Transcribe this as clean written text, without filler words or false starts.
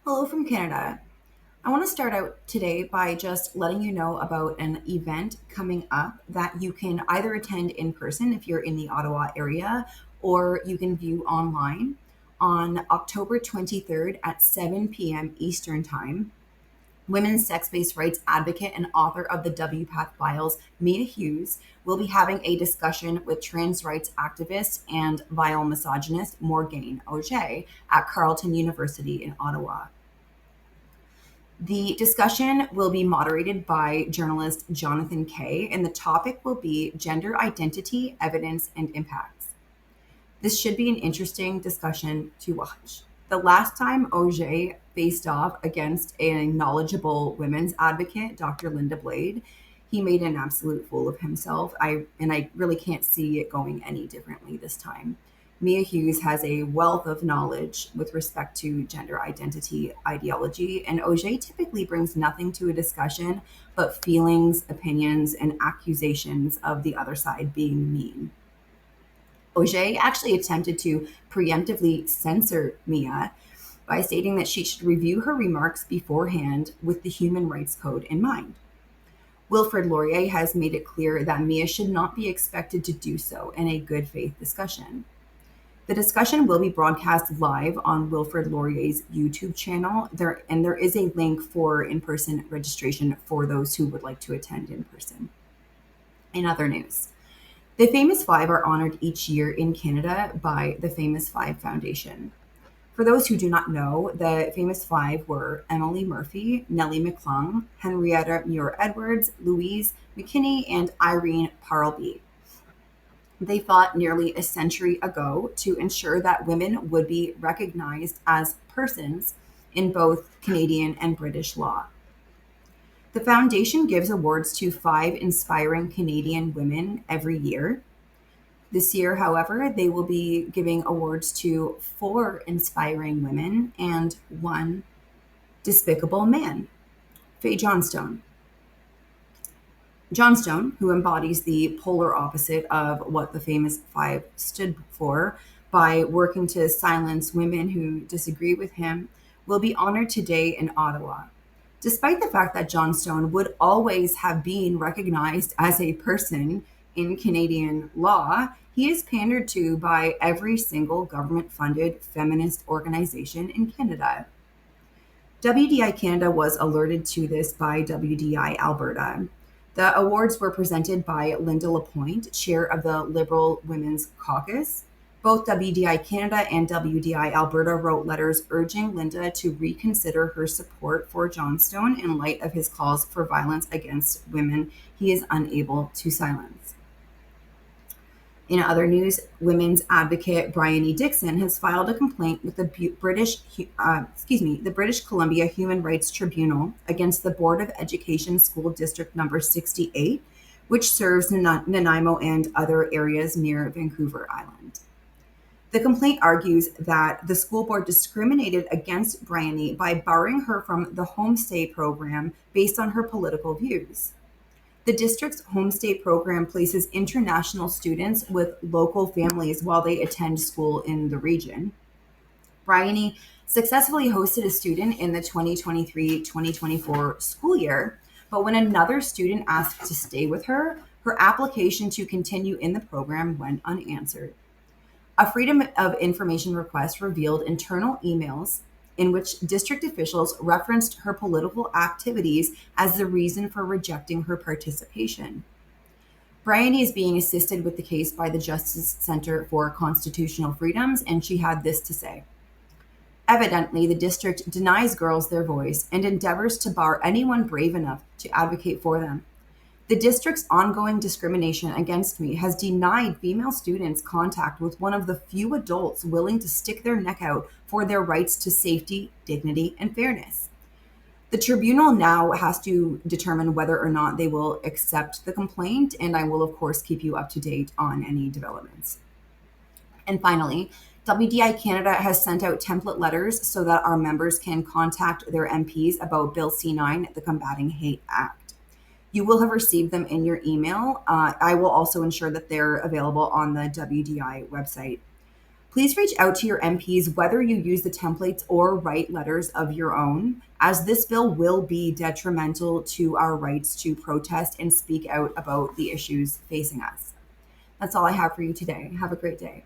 Hello from Canada. I want to start out today by just letting you know about an event coming up that you can either attend in person if you're in the Ottawa area or you can view online on October 23rd at 7 p.m. Eastern Time. Women's sex based rights advocate and author of the WPATH Files, Mia Hughes, will be having a discussion with trans rights activist and vile misogynist Morgane Auger at Carleton University in Ottawa. The discussion will be moderated by journalist Jonathan Kay, and the topic will be gender identity, evidence, and impacts. This should be an interesting discussion to watch. The last time Auger faced off against a knowledgeable women's advocate, Dr. Linda Blade, he made an absolute fool of himself. I really can't see it going any differently this time. Mia Hughes has a wealth of knowledge with respect to gender identity ideology, and Auger typically brings nothing to a discussion but feelings, opinions, and accusations of the other side being mean. Auger actually attempted to preemptively censor Mia by stating that she should review her remarks beforehand with the Human Rights Code in mind. Wilfrid Laurier has made it clear that Mia should not be expected to do so in a good faith discussion. The discussion will be broadcast live on Wilfrid Laurier's YouTube channel, and there is a link for in person registration for those who would like to attend in person. In other news, the Famous Five are honored each year in Canada by the Famous Five Foundation. For those who do not know, the Famous Five were Emily Murphy, Nellie McClung, Henrietta Muir Edwards, Louise McKinney, and Irene Parlby. They fought nearly a century ago to ensure that women would be recognized as persons in both Canadian and British law. The foundation gives awards to five inspiring Canadian women every year. This year, however, they will be giving awards to four inspiring women and one despicable man, Faye Johnstone. Johnstone, who embodies the polar opposite of what the Famous Five stood for by working to silence women who disagree with him, will be honored today in Ottawa. Despite the fact that Johnstone would always have been recognized as a person in Canadian law, he is pandered to by every single government funded feminist organization in Canada. WDI Canada was alerted to this by WDI Alberta. The awards were presented by Linda Lapointe, chair of the Liberal Women's Caucus. Both WDI Canada and WDI Alberta wrote letters urging Linda to reconsider her support for Johnstone in light of his calls for violence against women he is unable to silence. In other news, women's advocate Bryony Dixon has filed a complaint with the British Columbia Human Rights Tribunal against the Board of Education School District Number 68, which serves Nanaimo and other areas near Vancouver Island. The complaint argues that the school board discriminated against Bryony by barring her from the homestay program based on her political views. The district's homestay program places international students with local families while they attend school in the region. Bryony successfully hosted a student in the 2023-2024 school year, but when another student asked to stay with her, her application to continue in the program went unanswered. A Freedom of Information request revealed internal emails in which district officials referenced her political activities as the reason for rejecting her participation. Bryony is being assisted with the case by the Justice Center for Constitutional Freedoms, and she had this to say. Evidently, the district denies girls their voice and endeavors to bar anyone brave enough to advocate for them. The district's ongoing discrimination against me has denied female students contact with one of the few adults willing to stick their neck out for their rights to safety, dignity, and fairness. The tribunal now has to determine whether or not they will accept the complaint, and I will, of course, keep you up to date on any developments. And finally, WDI Canada has sent out template letters so that our members can contact their MPs about Bill C9, the Combating Hate Act. You will have received them in your email. I will also ensure that they're available on the WDI website. Please reach out to your MPs whether you use the templates or write letters of your own, as this bill will be detrimental to our rights to protest and speak out about the issues facing us. That's all I have for you today. Have a great day.